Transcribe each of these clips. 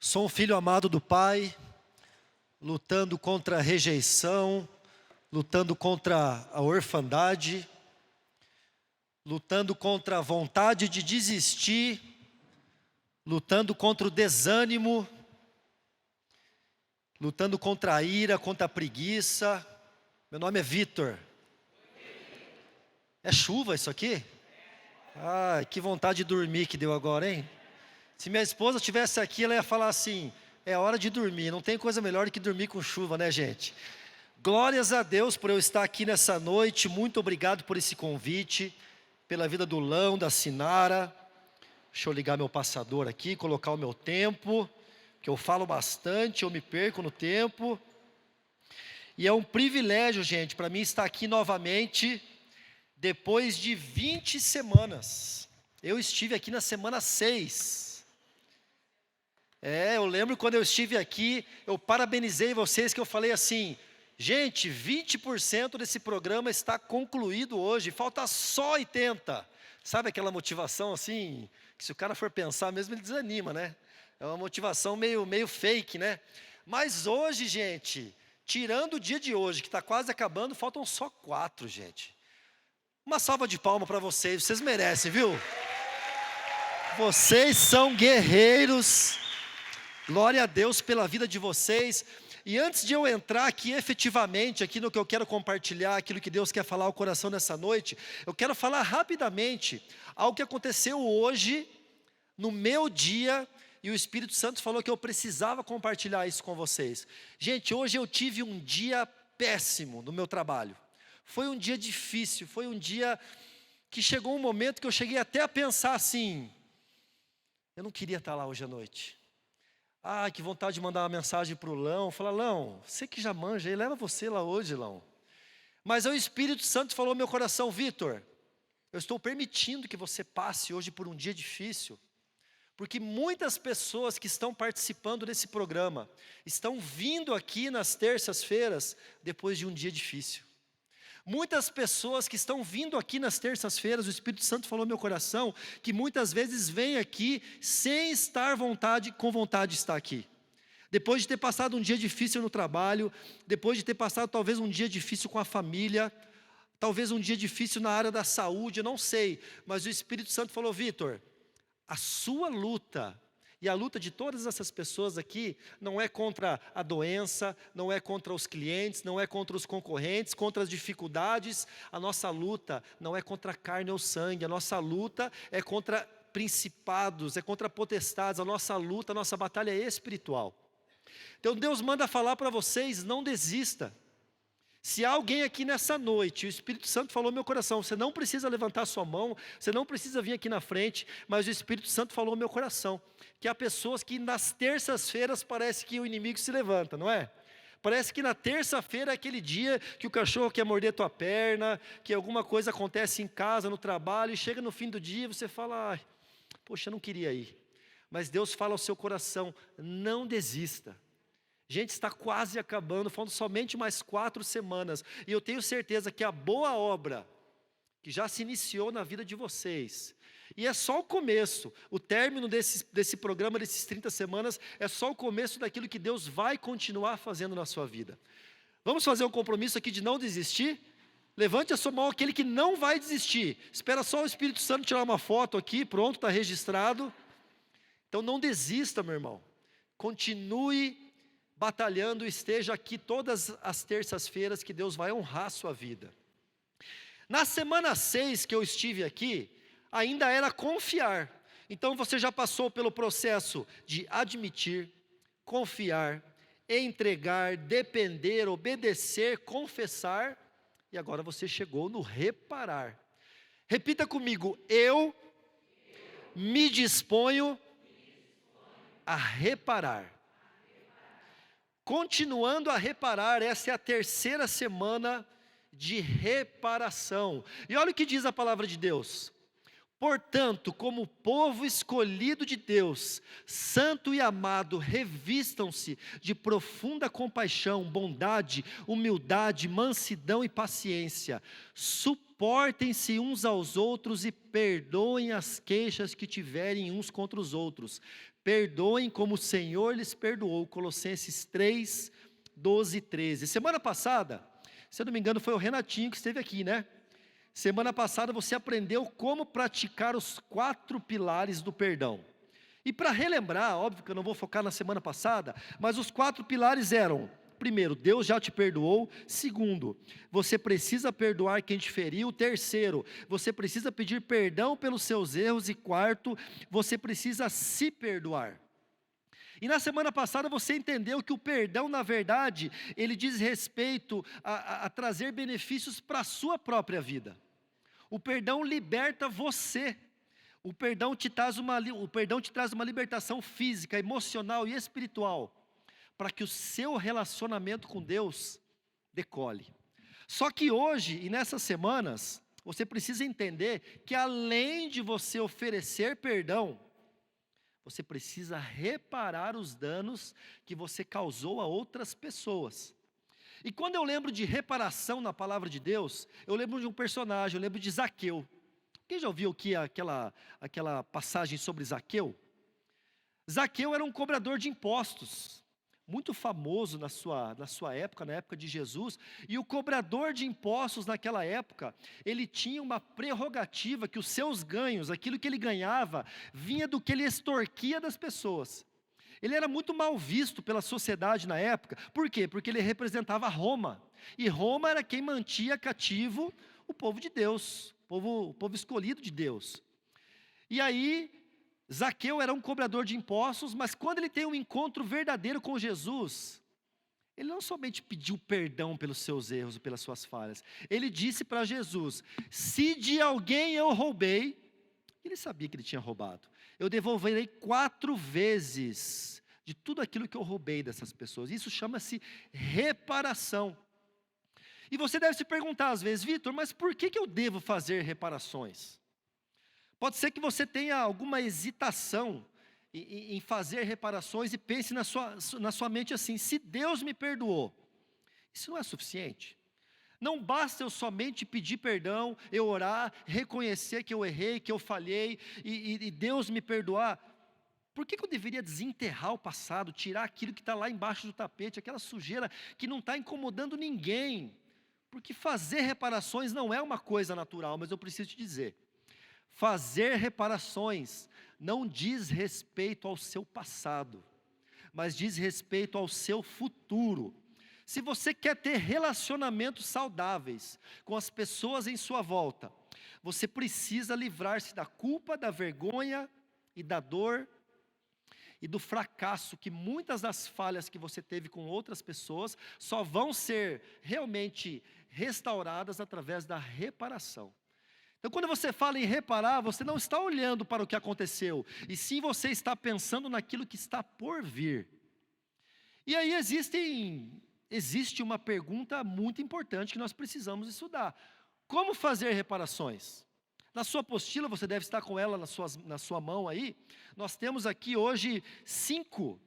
Sou um filho amado do Pai, lutando contra a rejeição, lutando contra a orfandade, lutando contra a vontade de desistir, lutando contra o desânimo, lutando contra a ira, contra a preguiça. Meu nome é Vitor. É chuva isso aqui? Ai, que vontade de dormir que deu agora, hein? Se minha esposa estivesse aqui, ela ia falar assim: é hora de dormir. Não tem coisa melhor do que dormir com chuva, né, gente? Glórias a Deus por eu estar aqui nessa noite. Muito obrigado por esse convite, pela vida do Lão, da Sinara. Deixa eu ligar meu passador aqui, colocar o meu tempo, que eu falo bastante, eu me perco no tempo. E é um privilégio, gente, para mim estar aqui novamente, depois de 20 semanas. Eu estive aqui na semana 6. Eu lembro quando eu estive aqui, eu parabenizei vocês, que eu falei assim: gente, 20% desse programa está concluído hoje, falta só 80%. Sabe aquela motivação assim, que se o cara for pensar mesmo, ele desanima, né? É uma motivação meio fake, né? Mas hoje, gente, tirando o dia de hoje, que está quase acabando, faltam só 4, gente. Uma salva de palmas para vocês merecem, viu? Vocês são guerreiros. Glória a Deus pela vida de vocês. E antes de eu entrar aqui efetivamente, aqui no que eu quero compartilhar, aquilo que Deus quer falar ao coração nessa noite, eu quero falar rapidamente algo que aconteceu hoje, no meu dia, e o Espírito Santo falou que eu precisava compartilhar isso com vocês. Gente, hoje eu tive um dia péssimo no meu trabalho. Foi um dia difícil, foi um dia que chegou um momento que eu cheguei até a pensar assim: eu não queria estar lá hoje à noite. Que vontade de mandar uma mensagem para o Lão, falar: Lão, você que já manja aí, leva você lá hoje, Lão. Mas o Espírito Santo falou no meu coração: Vitor, eu estou permitindo que você passe hoje por um dia difícil, porque muitas pessoas que estão participando desse programa, estão vindo aqui nas terças-feiras, depois de um dia difícil. Muitas pessoas que estão vindo aqui nas terças-feiras, o Espírito Santo falou no meu coração, que muitas vezes vêm aqui sem estar com vontade de estar aqui. Depois de ter passado um dia difícil no trabalho, depois de ter passado talvez um dia difícil com a família, talvez um dia difícil na área da saúde, eu não sei. Mas o Espírito Santo falou: Vitor, a sua luta, e a luta de todas essas pessoas aqui, não é contra a doença, não é contra os clientes, não é contra os concorrentes, contra as dificuldades. A nossa luta não é contra a carne ou sangue, a nossa luta é contra principados, é contra potestades, a nossa luta, a nossa batalha é espiritual. Então Deus manda falar para vocês: não desista. Se há alguém aqui nessa noite, o Espírito Santo falou no meu coração, você não precisa levantar sua mão, você não precisa vir aqui na frente, mas o Espírito Santo falou no meu coração, que há pessoas que nas terças-feiras parece que o inimigo se levanta, não é? Parece que na terça-feira é aquele dia que o cachorro quer morder tua perna, que alguma coisa acontece em casa, no trabalho, e chega no fim do dia e você fala: poxa, eu não queria ir. Mas Deus fala ao seu coração: não desista. Gente, está quase acabando, faltam somente mais 4 semanas. E eu tenho certeza que a boa obra, que já se iniciou na vida de vocês, e é só o começo, o término desse programa, desses 30 semanas, é só o começo daquilo que Deus vai continuar fazendo na sua vida. Vamos fazer um compromisso aqui de não desistir? Levante a sua mão aquele que não vai desistir. Espera só o Espírito Santo tirar uma foto aqui, pronto, está registrado. Então não desista, meu irmão. Continue batalhando, esteja aqui todas as terças-feiras, que Deus vai honrar a sua vida. Na semana 6 que eu estive aqui, ainda era confiar. Então você já passou pelo processo de admitir, confiar, entregar, depender, obedecer, confessar, e agora você chegou no reparar. Repita comigo: eu me disponho a reparar. Continuando a reparar, essa é a terceira semana de reparação. E olha o que diz a palavra de Deus: portanto, como povo escolhido de Deus, santo e amado, revistam-se de profunda compaixão, bondade, humildade, mansidão e paciência. Suportem-se uns aos outros e perdoem as queixas que tiverem uns contra os outros. Perdoem como o Senhor lhes perdoou. Colossenses 3, 12 e 13. Semana passada, se eu não me engano, foi o Renatinho que esteve aqui, né? Semana passada você aprendeu como praticar os 4 pilares do perdão. E para relembrar, óbvio que eu não vou focar na semana passada, mas os 4 pilares eram: primeiro, Deus já te perdoou. Segundo, você precisa perdoar quem te feriu. Terceiro, você precisa pedir perdão pelos seus erros. E quarto, você precisa se perdoar. E na semana passada você entendeu que o perdão, na verdade, ele diz respeito a trazer benefícios para a sua própria vida. O perdão liberta você. O perdão te traz uma libertação física, emocional e espiritual, para que o seu relacionamento com Deus decole. Só que hoje e nessas semanas, você precisa entender que além de você oferecer perdão, você precisa reparar os danos que você causou a outras pessoas. E quando eu lembro de reparação na palavra de Deus, eu lembro de um personagem, eu lembro de Zaqueu. Quem já ouviu aqui aquela passagem sobre Zaqueu? Zaqueu era um cobrador de impostos, muito famoso na sua época, na época de Jesus. E o cobrador de impostos naquela época, ele tinha uma prerrogativa que os seus ganhos, aquilo que ele ganhava, vinha do que ele extorquia das pessoas. Ele era muito mal visto pela sociedade na época. Por quê? Porque ele representava Roma. E Roma era quem mantinha cativo o povo de Deus, o povo escolhido de Deus. E aí, Zaqueu era um cobrador de impostos, mas quando ele tem um encontro verdadeiro com Jesus, ele não somente pediu perdão pelos seus erros e pelas suas falhas. Ele disse para Jesus: se de alguém eu roubei, ele sabia que ele tinha roubado, eu devolverei 4 vezes de tudo aquilo que eu roubei dessas pessoas. Isso chama-se reparação. E você deve se perguntar às vezes: Vitor, mas por que eu devo fazer reparações? Pode ser que você tenha alguma hesitação em fazer reparações e pense na sua mente assim: se Deus me perdoou, isso não é suficiente? Não basta eu somente pedir perdão, eu orar, reconhecer que eu errei, que eu falhei e Deus me perdoar? Por que eu deveria desenterrar o passado, tirar aquilo que está lá embaixo do tapete, aquela sujeira que não está incomodando ninguém? Porque fazer reparações não é uma coisa natural, mas eu preciso te dizer: fazer reparações não diz respeito ao seu passado, mas diz respeito ao seu futuro. Se você quer ter relacionamentos saudáveis com as pessoas em sua volta, você precisa livrar-se da culpa, da vergonha e da dor e do fracasso, que muitas das falhas que você teve com outras pessoas só vão ser realmente restauradas através da reparação. Então, quando você fala em reparar, você não está olhando para o que aconteceu, e sim você está pensando naquilo que está por vir. E aí existe uma pergunta muito importante que nós precisamos estudar: como fazer reparações? Na sua apostila, você deve estar com ela na sua mão aí. Nós temos aqui hoje 6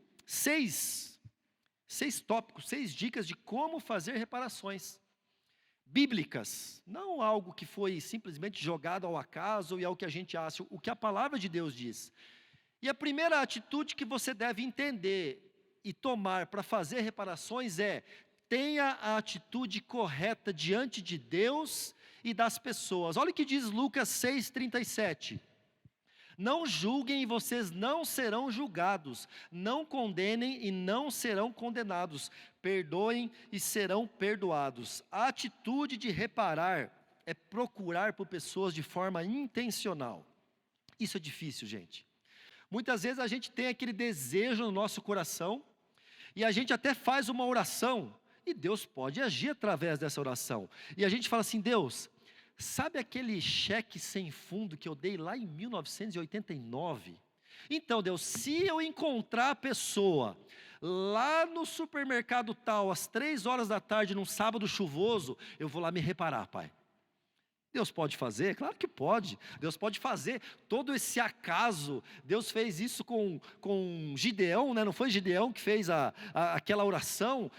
tópicos, 6 dicas de como fazer reparações bíblicas, não algo que foi simplesmente jogado ao acaso e ao que a gente acha, o que a palavra de Deus diz. E a primeira atitude que você deve entender e tomar para fazer reparações é: tenha a atitude correta diante de Deus e das pessoas. Olha o que diz Lucas 6,37. Não julguem e vocês não serão julgados, não condenem e não serão condenados, perdoem e serão perdoados. A atitude de reparar é procurar por pessoas de forma intencional. Isso é difícil, gente. Muitas vezes a gente tem aquele desejo no nosso coração, e a gente até faz uma oração, e Deus pode agir através dessa oração. E a gente fala assim: Deus, sabe aquele cheque sem fundo que eu dei lá em 1989? Então, Deus, se eu encontrar a pessoa lá no supermercado tal, às 3 horas da tarde, num sábado chuvoso, eu vou lá me reparar, Pai. Deus pode fazer? Claro que pode. Deus pode fazer todo esse acaso. Deus fez isso com Gideão, né? Não foi Gideão que fez aquela oração?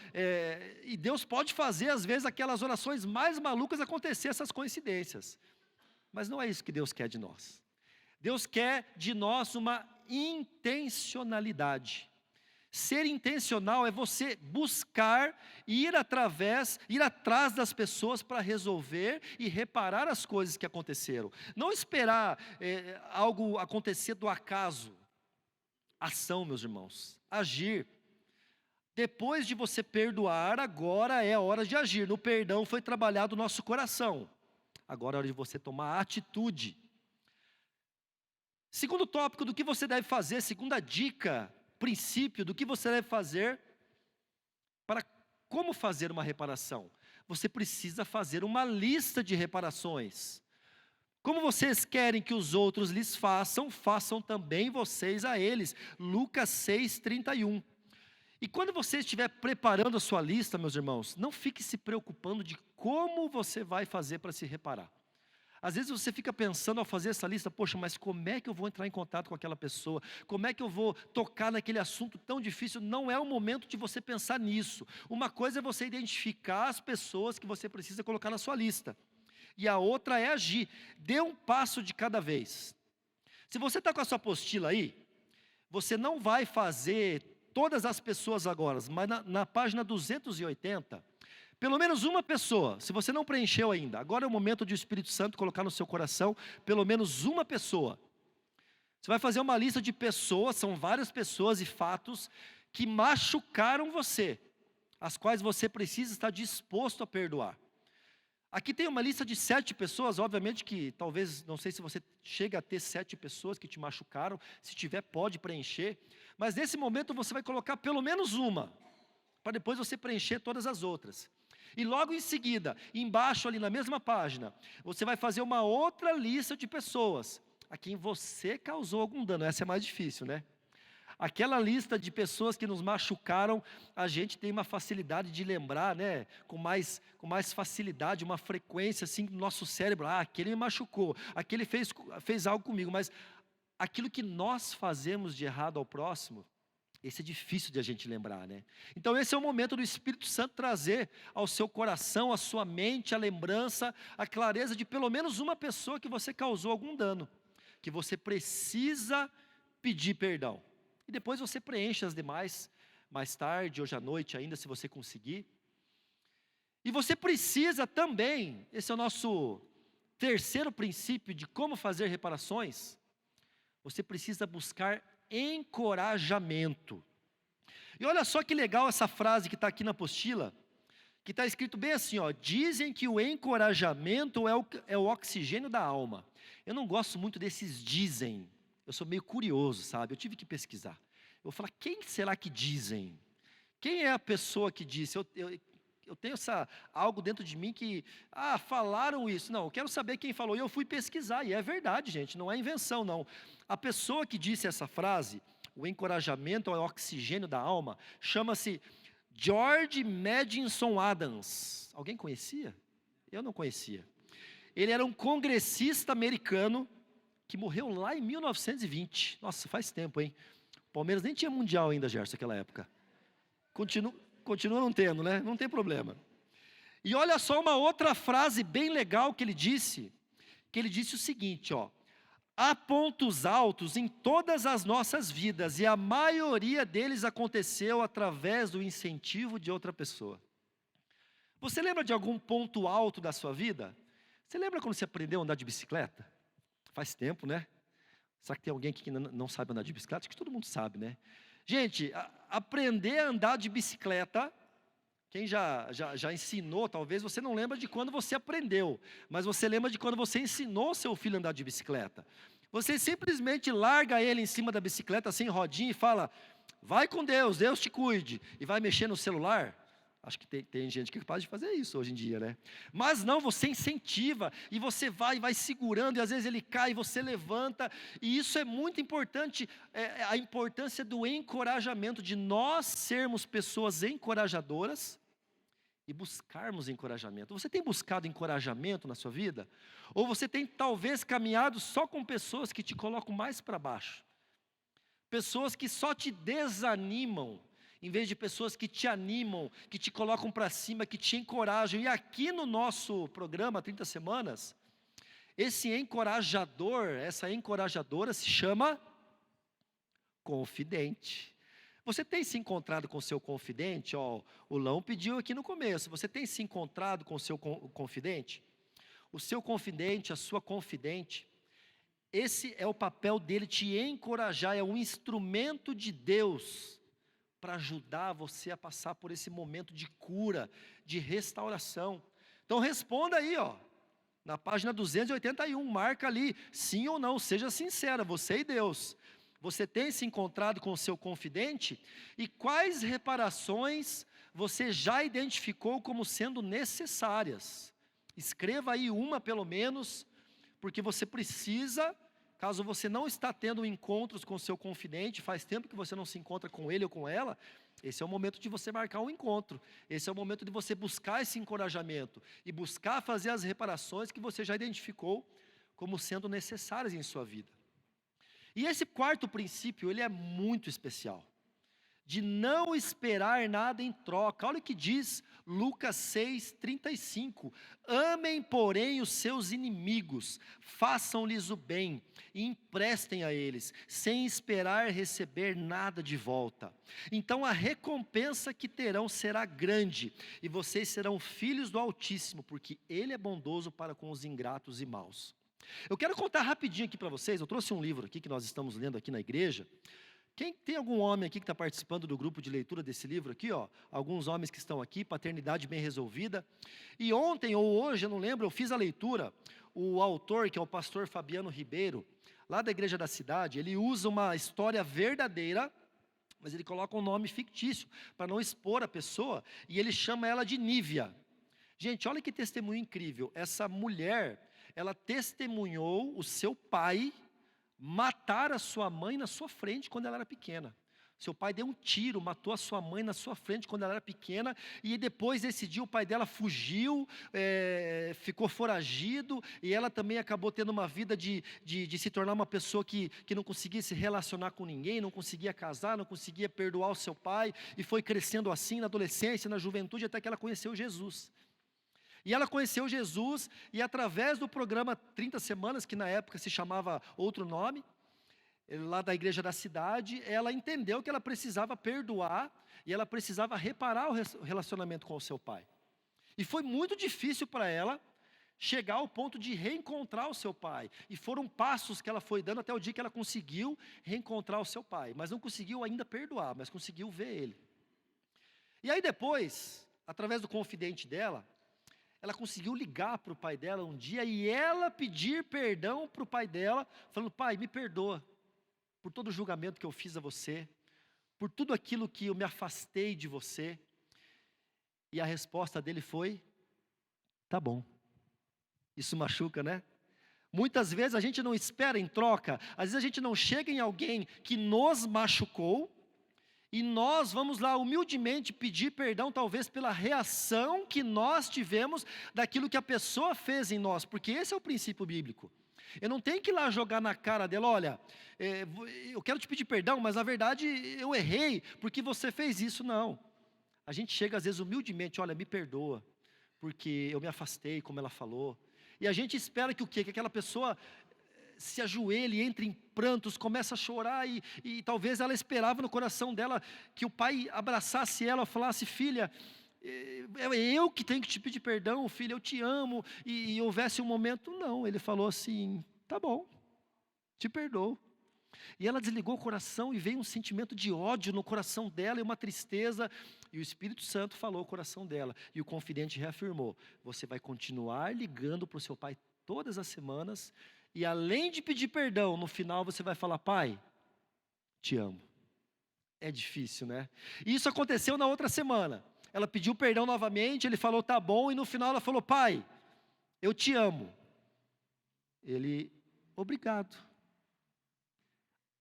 E Deus pode fazer, às vezes, aquelas orações mais malucas acontecer, essas coincidências. Mas não é isso que Deus quer de nós. Deus quer de nós uma intencionalidade. Ser intencional é você buscar ir atrás das pessoas para resolver e reparar as coisas que aconteceram. Não esperar algo acontecer do acaso. Ação, meus irmãos, agir. Depois de você perdoar, agora é a hora de agir. No perdão foi trabalhado o nosso coração. Agora é hora de você tomar atitude. Segundo tópico do que você deve fazer, segunda dica, princípio do que você deve fazer para como fazer uma reparação. Você precisa fazer uma lista de reparações. Como vocês querem que os outros lhes façam, façam também vocês a eles. Lucas 6:31. E quando você estiver preparando a sua lista, meus irmãos, não fique se preocupando de como você vai fazer para se reparar. Às vezes você fica pensando ao fazer essa lista, poxa, mas como é que eu vou entrar em contato com aquela pessoa? Como é que eu vou tocar naquele assunto tão difícil? Não é o momento de você pensar nisso. Uma coisa é você identificar as pessoas que você precisa colocar na sua lista. E a outra é agir. Dê um passo de cada vez. Se você está com a sua apostila aí, você não vai fazer todas as pessoas agora, mas na página 280, pelo menos uma pessoa, se você não preencheu ainda, agora é o momento de o Espírito Santo colocar no seu coração, pelo menos uma pessoa. Você vai fazer uma lista de pessoas, são várias pessoas e fatos que machucaram você, as quais você precisa estar disposto a perdoar. Aqui tem uma lista de 7 pessoas, obviamente que talvez, não sei se você chega a ter 7 pessoas que te machucaram, se tiver pode preencher, mas nesse momento você vai colocar pelo menos uma, para depois você preencher todas as outras. E logo em seguida, embaixo ali na mesma página, você vai fazer uma outra lista de pessoas a quem você causou algum dano. Essa é mais difícil, né? Aquela lista de pessoas que nos machucaram, a gente tem uma facilidade de lembrar, né? Com mais facilidade, uma frequência assim no nosso cérebro. Ah, aquele me machucou, aquele fez algo comigo, mas aquilo que nós fazemos de errado ao próximo, esse é difícil de a gente lembrar, né? Então esse é o momento do Espírito Santo trazer ao seu coração, à sua mente, a lembrança, a clareza de pelo menos uma pessoa que você causou algum dano, que você precisa pedir perdão. E depois você preenche as demais, mais tarde, hoje à noite ainda, se você conseguir. E você precisa também, esse é o nosso terceiro princípio de como fazer reparações, você precisa buscar encorajamento. E olha só que legal essa frase que está aqui na apostila, que está escrito bem assim, ó: dizem que o encorajamento é o oxigênio da alma. Eu não gosto muito desses dizem, eu sou meio curioso, sabe? Eu tive que pesquisar. Eu vou falar, quem será que dizem? Quem é a pessoa que disse? Eu tenho algo dentro de mim que, falaram isso. Não, eu quero saber quem falou. E eu fui pesquisar, e é verdade, gente, não é invenção, não. A pessoa que disse essa frase, o encorajamento é o oxigênio da alma, chama-se George Madison Adams. Alguém conhecia? Eu não conhecia. Ele era um congressista americano que morreu lá em 1920. Nossa, faz tempo, hein? O Palmeiras nem tinha mundial ainda, Gerson, naquela época. Continua não tendo, né? Não tem problema. E olha só uma outra frase bem legal que ele disse o seguinte, ó: há pontos altos em todas as nossas vidas, e a maioria deles aconteceu através do incentivo de outra pessoa. Você lembra de algum ponto alto da sua vida? Você lembra quando você aprendeu a andar de bicicleta? Faz tempo, né? Será que tem alguém aqui que não sabe andar de bicicleta? Acho que todo mundo sabe, né? Gente, aprender a andar de bicicleta, quem já ensinou, talvez você não lembra de quando você aprendeu, mas você lembra de quando você ensinou seu filho a andar de bicicleta. Você simplesmente larga ele em cima da bicicleta, sem rodinha, e fala, vai com Deus, Deus te cuide, e vai mexer no celular. Acho que tem gente que é capaz de fazer isso hoje em dia, né? Mas não, você incentiva, e você vai segurando, e às vezes ele cai, e você levanta, e isso é muito importante, a importância do encorajamento, de nós sermos pessoas encorajadoras, e buscarmos encorajamento. Você tem buscado encorajamento na sua vida? Ou você tem talvez caminhado só com pessoas que te colocam mais para baixo? Pessoas que só te desanimam, em vez de pessoas que te animam, que te colocam para cima, que te encorajam. E aqui no nosso programa, 30 Semanas, esse encorajador, essa encorajadora se chama confidente. Você tem se encontrado com o seu confidente? Ó, o Lão pediu aqui no começo. Você tem se encontrado com o seu confidente? O seu confidente, a sua confidente, esse é o papel dele, te encorajar, é um instrumento de Deus para ajudar você a passar por esse momento de cura, de restauração. Então responda aí, ó, na página 281, marca ali, sim ou não, seja sincera, você e Deus. Você tem se encontrado com o seu confidente? E quais reparações você já identificou como sendo necessárias? Escreva aí uma pelo menos, porque você precisa, caso você não está tendo encontros com o seu confidente, faz tempo que você não se encontra com ele ou com ela, esse é o momento de você marcar um encontro, esse é o momento de você buscar esse encorajamento, e buscar fazer as reparações que você já identificou como sendo necessárias em sua vida. E esse quarto princípio, ele é muito especial, de não esperar nada em troca. Olha o que diz Lucas 6:35, amem porém os seus inimigos, façam-lhes o bem, e emprestem a eles, sem esperar receber nada de volta. Então a recompensa que terão será grande, e vocês serão filhos do Altíssimo, porque Ele é bondoso para com os ingratos e maus. Eu quero contar rapidinho aqui para vocês, eu trouxe um livro aqui que nós estamos lendo aqui na igreja. Quem tem algum homem aqui que está participando do grupo de leitura desse livro aqui, ó? Alguns homens que estão aqui, Paternidade Bem Resolvida. E ontem ou hoje, eu não lembro, eu fiz a leitura. O autor, que é o pastor Fabiano Ribeiro, lá da Igreja da Cidade, ele usa uma história verdadeira, mas ele coloca um nome fictício, para não expor a pessoa, e ele chama ela de Nívia. Gente, olha que testemunho incrível. Essa mulher, ela testemunhou o seu pai matar a sua mãe na sua frente quando ela era pequena. Seu pai deu um tiro, matou a sua mãe na sua frente quando ela era pequena, e depois desse dia o pai dela fugiu, ficou foragido, e ela também acabou tendo uma vida de se tornar uma pessoa que não conseguia se relacionar com ninguém, não conseguia casar, não conseguia perdoar o seu pai, e foi crescendo assim na adolescência, na juventude, até que ela conheceu Jesus. E ela conheceu Jesus, e através do programa 30 Semanas, que na época se chamava outro nome, lá da Igreja da Cidade, ela entendeu que ela precisava perdoar, e ela precisava reparar o relacionamento com o seu pai. E foi muito difícil para ela chegar ao ponto de reencontrar o seu pai. E foram passos que ela foi dando até o dia que ela conseguiu reencontrar o seu pai. Mas não conseguiu ainda perdoar, mas conseguiu ver ele. E aí depois, através do confidente dela, ela conseguiu ligar para o pai dela um dia e ela pedir perdão para o pai dela, falando: pai, me perdoa por todo o julgamento que eu fiz a você, por tudo aquilo que eu me afastei de você. E a resposta dele foi: tá bom. Isso machuca, né? Muitas vezes a gente não espera em troca, às vezes a gente não chega em alguém que nos machucou, e nós vamos lá humildemente pedir perdão, talvez pela reação que nós tivemos daquilo que a pessoa fez em nós, porque esse é o princípio bíblico. Eu não tenho que ir lá jogar na cara dela: olha, eu quero te pedir perdão, mas na verdade eu errei, porque você fez isso. Não. A gente chega às vezes humildemente: olha, me perdoa, porque eu me afastei, como ela falou. E a gente espera que o quê? Que aquela pessoa se ajoelhe, entre em prantos, começa a chorar, e talvez ela esperava no coração dela que o pai abraçasse ela, falasse: filha, é eu que tenho que te pedir perdão, filha, eu te amo, e houvesse um momento. Não, ele falou assim: tá bom, te perdoo. E ela desligou o coração, e veio um sentimento de ódio no coração dela, e uma tristeza, e o Espírito Santo falou ao coração dela, e o confidente reafirmou: você vai continuar ligando para o seu pai todas as semanas, e além de pedir perdão, no final você vai falar: pai, te amo. É difícil, né? Isso aconteceu na outra semana. Ela pediu perdão novamente, ele falou: tá bom, e no final ela falou: pai, eu te amo. Ele: obrigado.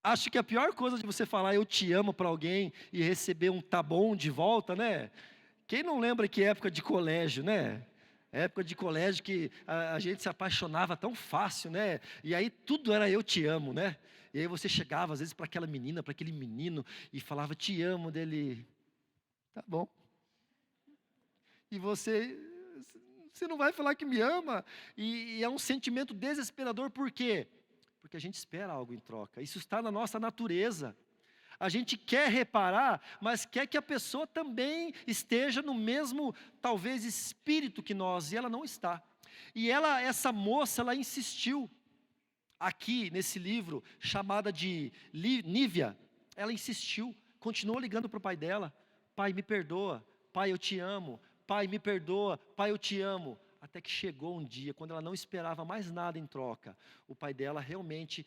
Acho que a pior coisa de você falar eu te amo para alguém e receber um tá bom de volta, né? Quem não lembra que época de colégio, né? Época de colégio que a gente se apaixonava tão fácil, né? E aí tudo era eu te amo, né? E aí você chegava às vezes para aquela menina, para aquele menino, e falava te amo, dele: tá bom. E você não vai falar que me ama? E é um sentimento desesperador. Por quê? Porque a gente espera algo em troca. Isso está na nossa natureza. A gente quer reparar, mas quer que a pessoa também esteja no mesmo, talvez, espírito que nós, e ela não está. E essa moça, ela insistiu, aqui nesse livro, chamada de Nívia, ela insistiu, continuou ligando para o pai dela: pai, me perdoa, pai, eu te amo, pai, me perdoa, pai, eu te amo. Até que chegou um dia, quando ela não esperava mais nada em troca, o pai dela realmente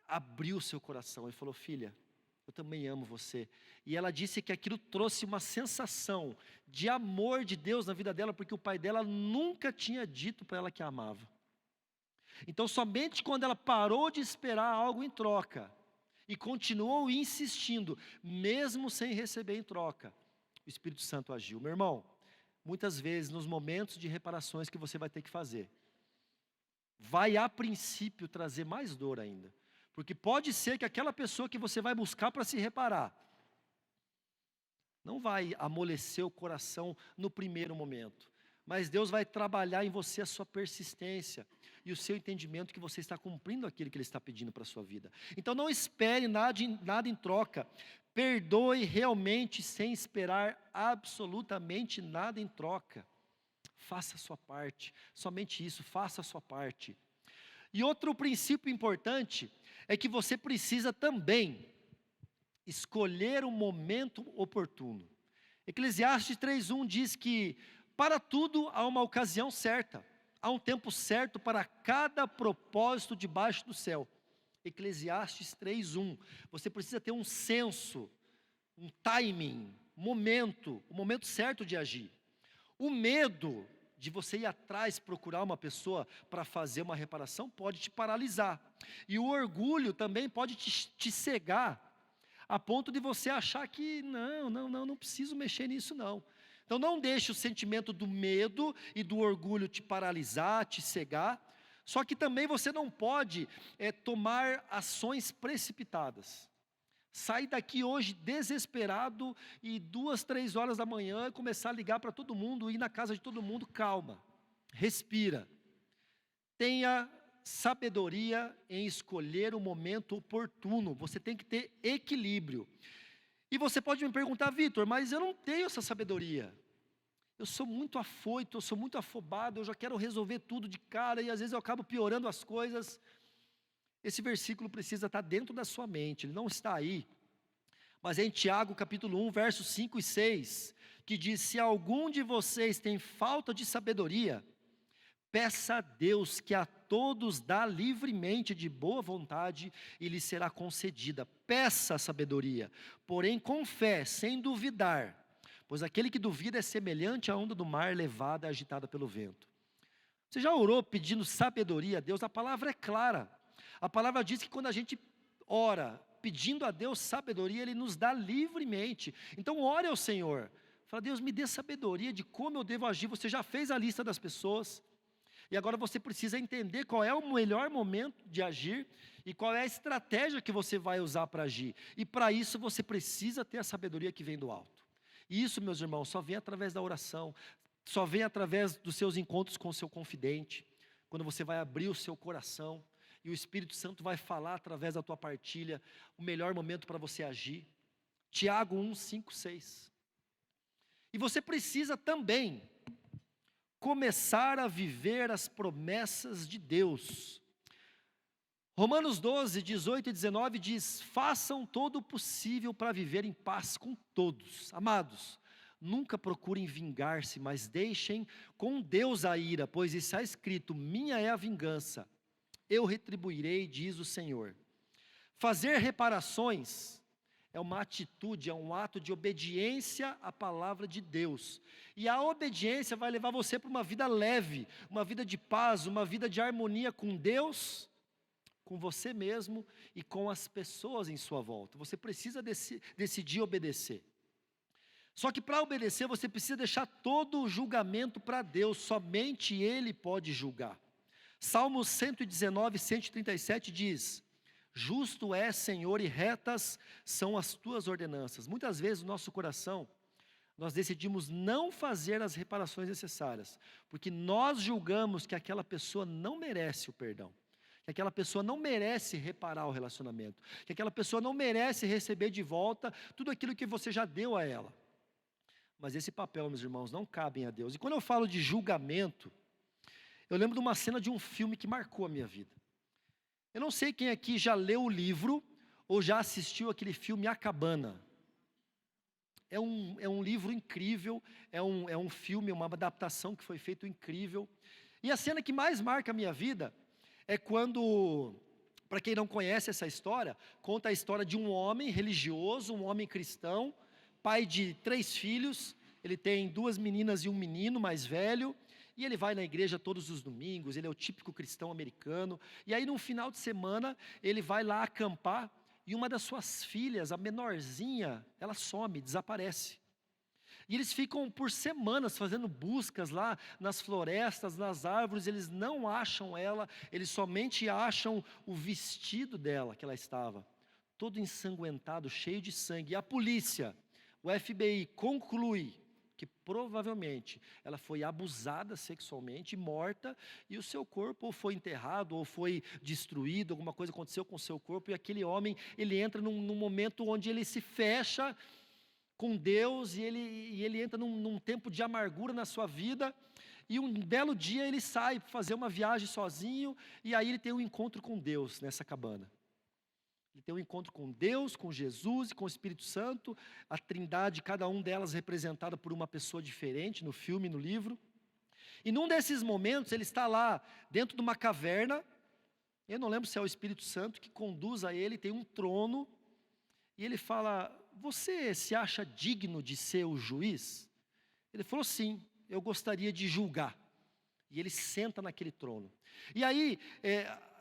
abriu seu coração e falou: filha, eu também amo você. E ela disse que aquilo trouxe uma sensação de amor de Deus na vida dela, porque o pai dela nunca tinha dito para ela que a amava. Então, somente quando ela parou de esperar algo em troca, e continuou insistindo, mesmo sem receber em troca, o Espírito Santo agiu. Meu irmão, muitas vezes, nos momentos de reparações que você vai ter que fazer, vai a princípio trazer mais dor ainda. Porque pode ser que aquela pessoa que você vai buscar para se reparar, não vai amolecer o coração no primeiro momento. Mas Deus vai trabalhar em você a sua persistência e o seu entendimento que você está cumprindo aquilo que Ele está pedindo para a sua vida. Então não espere nada em troca. Perdoe realmente sem esperar absolutamente nada em troca. Faça a sua parte, somente isso, faça a sua parte. E outro princípio importante é que você precisa também escolher o momento oportuno. Eclesiastes 3:1 diz que para tudo há uma ocasião certa, há um tempo certo para cada propósito debaixo do céu. Eclesiastes 3:1. Você precisa ter um senso, um timing, o momento certo de agir. O medo de você ir atrás procurar uma pessoa para fazer uma reparação pode te paralisar. E o orgulho também pode te cegar, a ponto de você achar que não preciso mexer nisso não. Então não deixe o sentimento do medo e do orgulho te paralisar, te cegar. Só que também você não pode tomar ações precipitadas. Sair daqui hoje desesperado e 2, 3 horas da manhã começar a ligar para todo mundo, ir na casa de todo mundo. Calma, respira. Tenha sabedoria em escolher o momento oportuno. Você tem que ter equilíbrio. E você pode me perguntar: Vitor, mas eu não tenho essa sabedoria. Eu sou muito afoito, eu sou muito afobado, eu já quero resolver tudo de cara e às vezes eu acabo piorando as coisas. Esse versículo precisa estar dentro da sua mente, ele não está aí. Mas é em Tiago capítulo 1, versos 5 e 6, que diz: se algum de vocês tem falta de sabedoria, peça a Deus, que a todos dá livremente de boa vontade e lhe será concedida. Peça a sabedoria, porém com fé, sem duvidar, pois aquele que duvida é semelhante à onda do mar levada e agitada pelo vento. Você já orou pedindo sabedoria a Deus? A palavra é clara. A palavra diz que quando a gente ora pedindo a Deus sabedoria, Ele nos dá livremente. Então ore ao Senhor. Fala: Deus, me dê sabedoria de como eu devo agir. Você já fez a lista das pessoas. E agora você precisa entender qual é o melhor momento de agir e qual é a estratégia que você vai usar para agir. E para isso você precisa ter a sabedoria que vem do alto. E isso, meus irmãos, só vem através da oração, só vem através dos seus encontros com o seu confidente, quando você vai abrir o seu coração e o Espírito Santo vai falar através da tua partilha o melhor momento para você agir. Tiago 1, 5, 6. E você precisa também começar a viver as promessas de Deus. Romanos 12, 18 e 19 diz: façam todo o possível para viver em paz com todos. Amados, nunca procurem vingar-se, mas deixem com Deus a ira, pois está escrito: minha é a vingança, eu retribuirei, diz o Senhor. Fazer reparações é uma atitude, é um ato de obediência à palavra de Deus. E a obediência vai levar você para uma vida leve, uma vida de paz, uma vida de harmonia com Deus, com você mesmo e com as pessoas em sua volta. Você precisa decidir obedecer. Só que para obedecer você precisa deixar todo o julgamento para Deus, somente Ele pode julgar. Salmos 119, 137 diz: justo é, Senhor, e retas são as tuas ordenanças. Muitas vezes no nosso coração, nós decidimos não fazer as reparações necessárias, porque nós julgamos que aquela pessoa não merece o perdão, que aquela pessoa não merece reparar o relacionamento, que aquela pessoa não merece receber de volta tudo aquilo que você já deu a ela. Mas esse papel, meus irmãos, não cabe a Deus. E quando eu falo de julgamento, eu lembro de uma cena de um filme que marcou a minha vida. Eu não sei quem aqui já leu o livro ou já assistiu aquele filme A Cabana. É um livro incrível, é um filme, uma adaptação que foi feito incrível. E a cena que mais marca a minha vida é quando, para quem não conhece essa história, conta a história de um homem religioso, um homem cristão, pai de 3 filhos, ele tem 2 meninas e um menino mais velho, e ele vai na igreja todos os domingos, ele é o típico cristão americano, e aí no final de semana, ele vai lá acampar, e uma das suas filhas, a menorzinha, ela some, desaparece. E eles ficam por semanas fazendo buscas lá nas florestas, nas árvores, eles não acham ela, eles somente acham o vestido dela, que ela estava, todo ensanguentado, cheio de sangue. E a polícia, o FBI, conclui que provavelmente ela foi abusada sexualmente, morta, e o seu corpo ou foi enterrado, ou foi destruído, alguma coisa aconteceu com o seu corpo, e aquele homem, ele entra num momento onde ele se fecha com Deus, e ele entra num tempo de amargura na sua vida, e um belo dia ele sai para fazer uma viagem sozinho, e aí ele tem um encontro com Deus nessa cabana. Ele tem um encontro com Deus, com Jesus e com o Espírito Santo, a trindade, cada um delas representada por uma pessoa diferente, no filme, no livro. E num desses momentos, ele está lá, dentro de uma caverna, eu não lembro se é o Espírito Santo que conduz a ele, tem um trono, e ele fala: você se acha digno de ser o juiz? Ele falou: sim, eu gostaria de julgar. E ele senta naquele trono. E aí,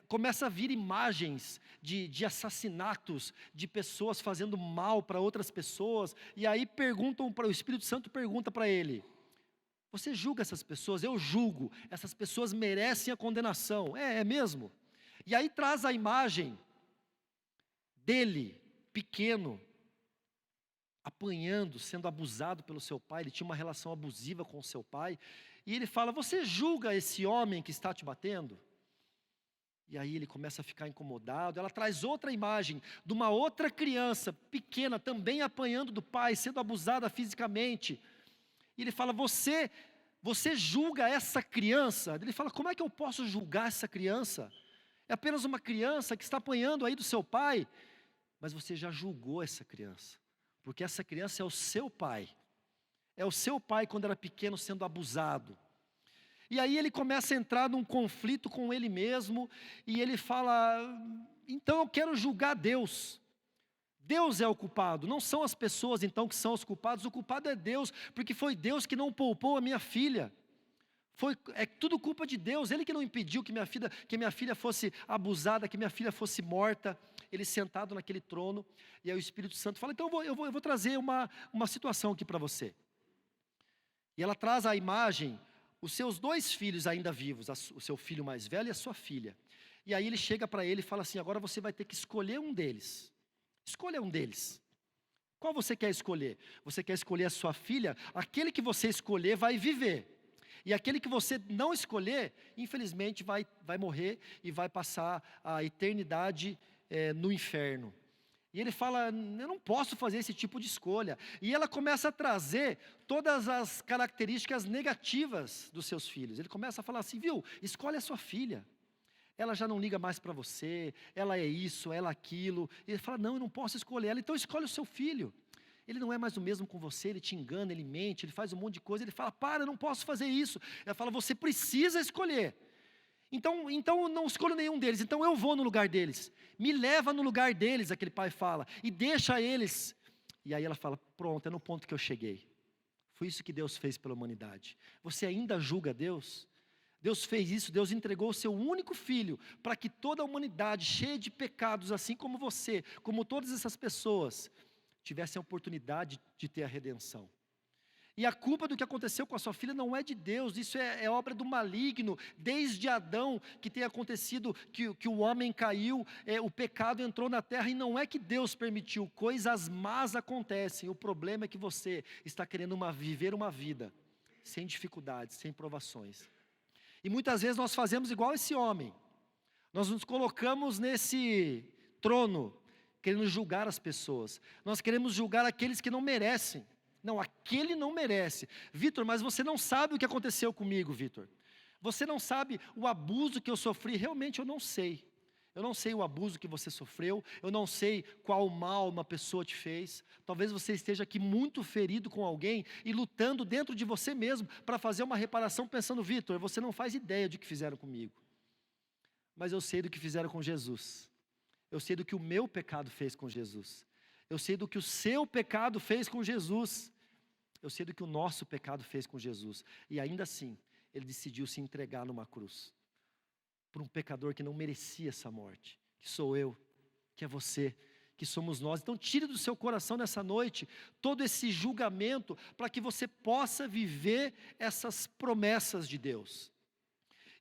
começa a vir imagens de assassinatos, de pessoas fazendo mal para outras pessoas, e aí o Espírito Santo pergunta para ele: você julga essas pessoas? Eu julgo, essas pessoas merecem a condenação. É mesmo? E aí traz a imagem dele, pequeno, apanhando, sendo abusado pelo seu pai, ele tinha uma relação abusiva com o seu pai, e ele fala: você julga esse homem que está te batendo? E aí ele começa a ficar incomodado. Ela traz outra imagem de uma outra criança pequena, também apanhando do pai, sendo abusada fisicamente. E ele fala: você julga essa criança? Ele fala: como é que eu posso julgar essa criança? É apenas uma criança que está apanhando aí do seu pai. Mas você já julgou essa criança, porque essa criança é o seu pai. É o seu pai quando era pequeno sendo abusado. E aí ele começa a entrar num conflito com ele mesmo, e ele fala: então eu quero julgar Deus. Deus é o culpado, não são as pessoas então que são os culpados, o culpado é Deus, porque foi Deus que não poupou a minha filha. É tudo culpa de Deus, Ele que não impediu que minha filha fosse abusada, que minha filha fosse morta. Ele sentado naquele trono, e aí o Espírito Santo fala: então eu vou trazer uma situação aqui para você. E ela traz a imagem, os seus 2 filhos ainda vivos, o seu filho mais velho e a sua filha. E aí ele chega para ele e fala assim: agora você vai ter que escolher um deles. Escolha um deles. Qual você quer escolher? Você quer escolher a sua filha? Aquele que você escolher vai viver. E aquele que você não escolher, infelizmente vai morrer e vai passar a eternidade no inferno. E ele fala: eu não posso fazer esse tipo de escolha. E ela começa a trazer todas as características negativas dos seus filhos. Ele começa a falar assim: viu, escolhe a sua filha. Ela já não liga mais para você, ela é isso, ela aquilo. E ele fala: não, eu não posso escolher ela, então escolhe o seu filho. Ele não é mais o mesmo com você, ele te engana, ele mente, ele faz um monte de coisa. Ele fala: para, eu não posso fazer isso. Ela fala: você precisa escolher. Então eu não escolho nenhum deles, então eu vou no lugar deles. Me leva no lugar deles, aquele pai fala, e deixa eles. E aí ela fala: pronto, é no ponto que eu cheguei. Foi isso que Deus fez pela humanidade. Você ainda julga Deus? Deus fez isso, Deus entregou o seu único filho, para que toda a humanidade, cheia de pecados, assim como você, como todas essas pessoas, tivessem a oportunidade de ter a redenção. E a culpa do que aconteceu com a sua filha não é de Deus, isso é obra do maligno, desde Adão que tem acontecido, que o homem caiu, o pecado entrou na terra, e não é que Deus permitiu, coisas más acontecem, o problema é que você está querendo viver uma vida, sem dificuldades, sem provações. E muitas vezes nós fazemos igual esse homem, Nós nos colocamos nesse trono, querendo julgar as pessoas. Nós queremos julgar aqueles que não merecem. Não, aquele não merece. Vitor, mas você não sabe o que aconteceu comigo, Vitor. Você não sabe o abuso que eu sofri. Realmente eu não sei. Eu não sei o abuso que você sofreu. Eu não sei qual mal uma pessoa te fez. Talvez você esteja aqui muito ferido com alguém e lutando dentro de você mesmo para fazer uma reparação pensando, Vitor, você não faz ideia de que fizeram comigo. Mas eu sei do que fizeram com Jesus. Eu sei do que o meu pecado fez com Jesus. Eu sei do que o seu pecado fez com Jesus. Eu sei do que o nosso pecado fez com Jesus. E ainda assim, ele decidiu se entregar numa cruz. Por um pecador que não merecia essa morte. Que sou eu, que é você, que somos nós. Então tire do seu coração nessa noite todo esse julgamento para que você possa viver essas promessas de Deus.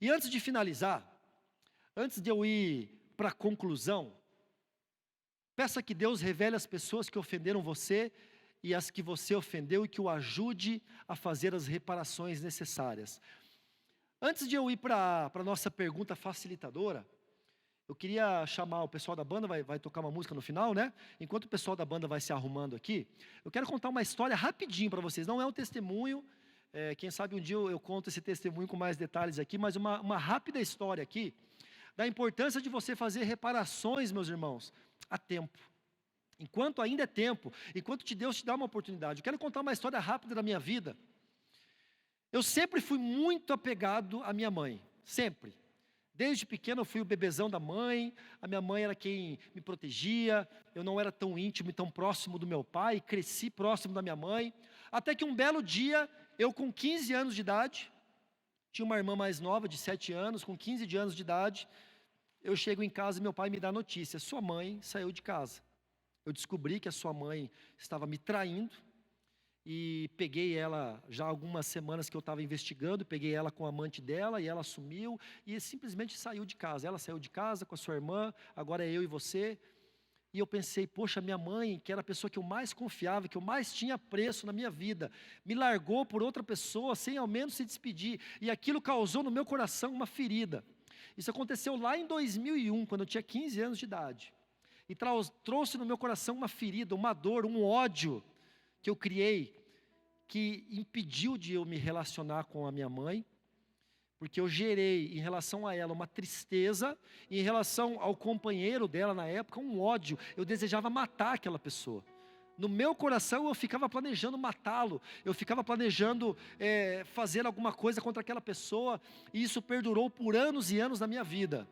E antes de finalizar, antes de eu ir para a conclusão, peça que Deus revele as pessoas que ofenderam você e as que você ofendeu e que o ajude a fazer as reparações necessárias. Antes de eu ir para a nossa pergunta facilitadora, eu queria chamar o pessoal da banda, vai tocar uma música no final, né? Enquanto o pessoal da banda vai se arrumando aqui, eu quero contar uma história rapidinho para vocês. Não é um testemunho, quem sabe um dia eu conto esse testemunho com mais detalhes aqui, mas uma rápida história aqui, da importância de você fazer reparações, meus irmãos, a tempo. Enquanto ainda é tempo, enquanto Deus te dá uma oportunidade. Eu quero contar uma história rápida da minha vida. Eu sempre fui muito apegado à minha mãe, sempre. Desde pequeno eu fui o bebezão da mãe, a minha mãe era quem me protegia, eu não era tão íntimo e tão próximo do meu pai, cresci próximo da minha mãe, até que um belo dia, eu com 15 anos de idade, tinha uma irmã mais nova de 7 anos, com 15 anos de idade, eu chego em casa e meu pai me dá a notícia, sua mãe saiu de casa. Eu descobri que a sua mãe estava me traindo, e peguei ela, já algumas semanas que eu estava investigando, peguei ela com o amante dela, e ela sumiu, e simplesmente saiu de casa. Ela saiu de casa com a sua irmã, agora é eu e você. E eu pensei, poxa, minha mãe, que era a pessoa que eu mais confiava, que eu mais tinha apreço na minha vida, me largou por outra pessoa, sem ao menos se despedir, e aquilo causou no meu coração uma ferida. Isso aconteceu lá em 2001, quando eu tinha 15 anos de idade, e trouxe no meu coração uma ferida, uma dor, um ódio, que eu criei, que impediu de eu me relacionar com a minha mãe, porque eu gerei em relação a ela uma tristeza, e em relação ao companheiro dela na época, um ódio. Eu desejava matar aquela pessoa. No meu coração eu ficava planejando matá-lo, eu ficava planejando fazer alguma coisa contra aquela pessoa, e isso perdurou por anos e anos da minha vida.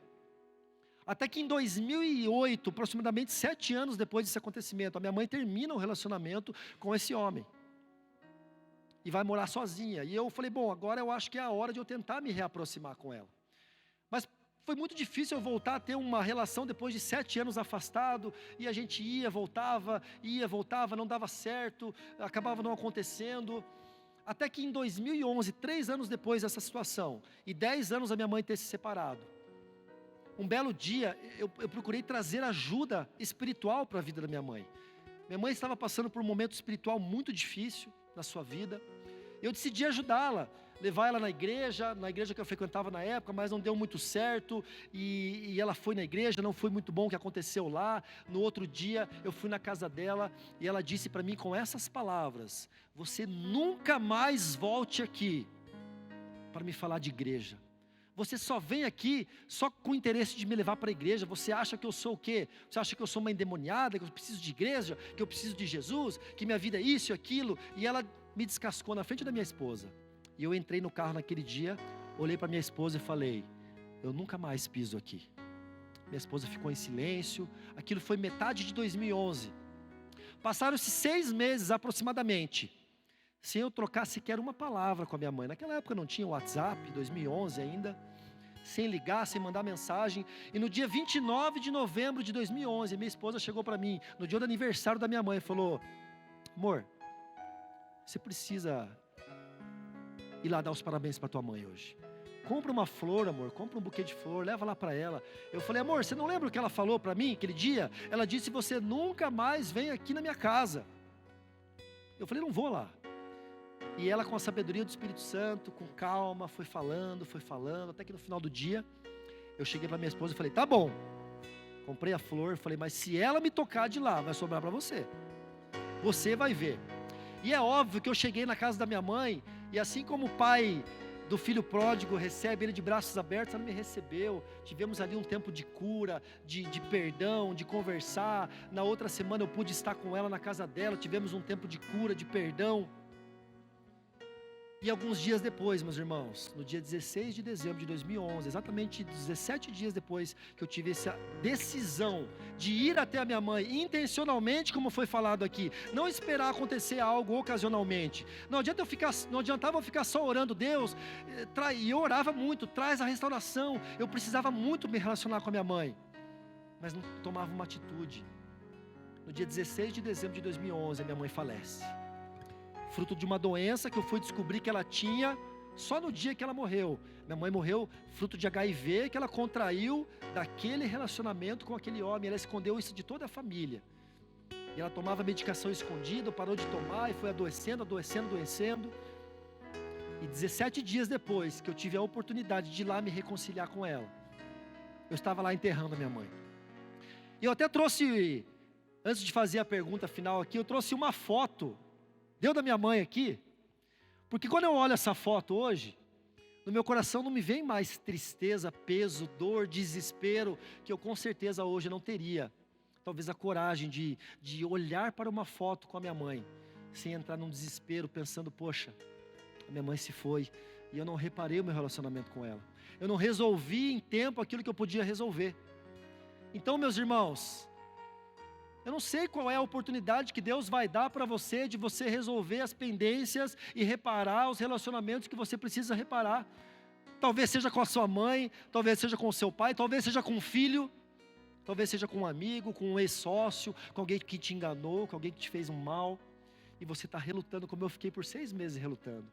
Até que em 2008, aproximadamente 7 anos depois desse acontecimento, a minha mãe termina o relacionamento com esse homem. E vai morar sozinha. E eu falei, bom, agora eu acho que é a hora de eu tentar me reaproximar com ela. Mas foi muito difícil eu voltar a ter uma relação depois de 7 anos afastado. E a gente ia, voltava, não dava certo, acabava não acontecendo. Até que em 2011, 3 anos depois dessa situação, e 10 anos a minha mãe ter se separado, um belo dia, eu procurei trazer ajuda espiritual para a vida da minha mãe. Minha mãe estava passando por um momento espiritual muito difícil na sua vida. Eu decidi ajudá-la, levar ela na igreja que eu frequentava na época, mas não deu muito certo, e ela foi na igreja, não foi muito bom o que aconteceu lá. No outro dia, eu fui na casa dela, e ela disse para mim com essas palavras, você nunca mais volte aqui, para me falar de igreja. Você só vem aqui só com o interesse de me levar para a igreja. Você acha que eu sou o quê? Você acha que eu sou uma endemoniada, que eu preciso de igreja, que eu preciso de Jesus, que minha vida é isso e aquilo? E ela me descascou na frente da minha esposa. E eu entrei no carro naquele dia, olhei para minha esposa e falei, eu nunca mais piso aqui. Minha esposa ficou em silêncio. Aquilo foi metade de 2011. Passaram-se 6 meses aproximadamente, sem eu trocar sequer uma palavra com a minha mãe. Naquela época não tinha WhatsApp, 2011 ainda, sem ligar, sem mandar mensagem. E no dia 29 de novembro de 2011, minha esposa chegou para mim, no dia do aniversário da minha mãe, e falou, amor, você precisa ir lá dar os parabéns para tua mãe hoje. Compra uma flor, amor, compra um buquê de flor, leva lá para ela. Eu falei, amor, você não lembra o que ela falou para mim aquele dia? Ela disse, você nunca mais vem aqui na minha casa. Eu falei, não vou lá. E ela, com a sabedoria do Espírito Santo, com calma, foi falando, até que no final do dia, Eu cheguei para minha esposa e falei, tá bom. Comprei a flor, falei, mas se ela me tocar de lá, vai sobrar para você. Você vai ver. E é óbvio que eu cheguei na casa da minha mãe, e assim como o pai do filho pródigo recebe ele de braços abertos, ela me recebeu. Tivemos ali um tempo de cura, de perdão, de conversar. Na outra semana eu pude estar com ela na casa dela, tivemos um tempo de cura, de perdão. E alguns dias depois, meus irmãos, no dia 16 de dezembro de 2011, exatamente 17 dias depois que eu tive essa decisão de ir até a minha mãe, intencionalmente, como foi falado aqui, não esperar acontecer algo ocasionalmente. Não adiantava eu ficar só orando, Deus, e eu orava muito, traz a restauração. Eu precisava muito me relacionar com a minha mãe, mas não tomava uma atitude. No dia 16 de dezembro de 2011, a minha mãe falece. Fruto de uma doença que eu fui descobrir que ela tinha só no dia que ela morreu. Minha mãe morreu fruto de HIV que ela contraiu daquele relacionamento com aquele homem. Ela escondeu isso de toda a família. E ela tomava medicação escondida, parou de tomar e foi adoecendo. E 17 dias depois que eu tive a oportunidade de ir lá me reconciliar com ela, eu estava lá enterrando a minha mãe. E eu até trouxe, antes de fazer a pergunta final aqui, eu trouxe uma foto. Deu da minha mãe aqui, porque quando eu olho essa foto hoje, no meu coração não me vem mais tristeza, peso, dor, desespero, que eu com certeza hoje não teria. Talvez a coragem de olhar para uma foto com a minha mãe, sem entrar num desespero, pensando, poxa, a minha mãe se foi, e eu não reparei o meu relacionamento com ela. Eu não resolvi em tempo aquilo que eu podia resolver. Então, meus irmãos, eu não sei qual é a oportunidade que Deus vai dar para você, de você resolver as pendências e reparar os relacionamentos que você precisa reparar. Talvez seja com a sua mãe, talvez seja com o seu pai, talvez seja com um filho, talvez seja com um amigo, com um ex-sócio, com alguém que te enganou, com alguém que te fez um mal. E você está relutando, como eu fiquei por 6 meses relutando.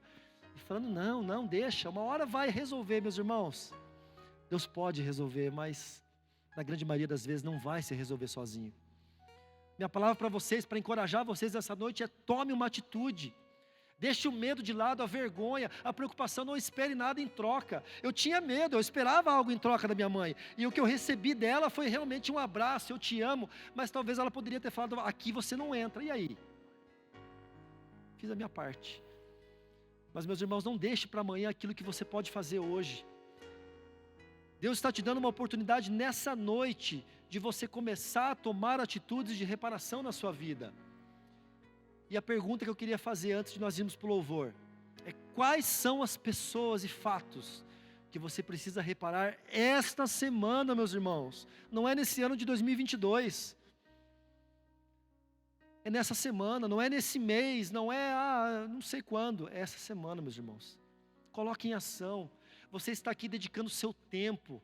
E falando, não, deixa, uma hora vai resolver, meus irmãos. Deus pode resolver, mas na grande maioria das vezes não vai se resolver sozinho. Minha palavra para vocês, para encorajar vocês essa noite é: tome uma atitude. Deixe o medo de lado, a vergonha, a preocupação, não espere nada em troca. Eu tinha medo, eu esperava algo em troca da minha mãe. E o que eu recebi dela foi realmente um abraço, eu te amo. Mas talvez ela poderia ter falado, aqui você não entra, e aí? Fiz a minha parte. Mas meus irmãos, não deixe para amanhã aquilo que você pode fazer hoje. Deus está te dando uma oportunidade nessa noite de você começar a tomar atitudes de reparação na sua vida. E a pergunta que eu queria fazer antes de nós irmos para o louvor é: quais são as pessoas e fatos que você precisa reparar esta semana, meus irmãos? Não é nesse ano de 2022. É nessa semana, não é nesse mês, não é não sei quando. É essa semana, meus irmãos. Coloque em ação. Você está aqui dedicando o seu tempo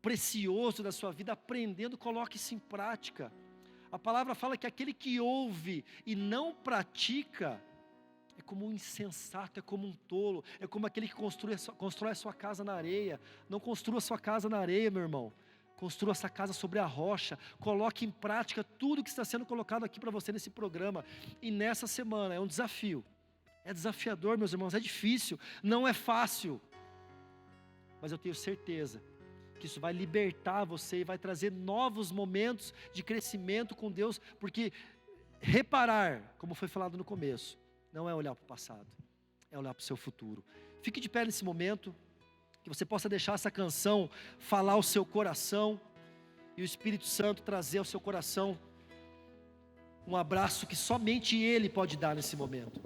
precioso da sua vida, aprendendo, coloque isso em prática. A palavra fala que aquele que ouve e não pratica é como um insensato, é como um tolo, é como aquele que constrói a sua casa na areia. Não construa a sua casa na areia, meu irmão. Construa essa casa sobre a rocha. Coloque em prática tudo que está sendo colocado aqui para você nesse programa. E nessa semana é um desafio. É desafiador, meus irmãos, é difícil, não é fácil. Mas eu tenho certeza que isso vai libertar você e vai trazer novos momentos de crescimento com Deus, porque reparar, como foi falado no começo, não é olhar para o passado, é olhar para o seu futuro. Fique de pé nesse momento, que você possa deixar essa canção falar ao seu coração, e o Espírito Santo trazer ao seu coração um abraço que somente Ele pode dar nesse momento.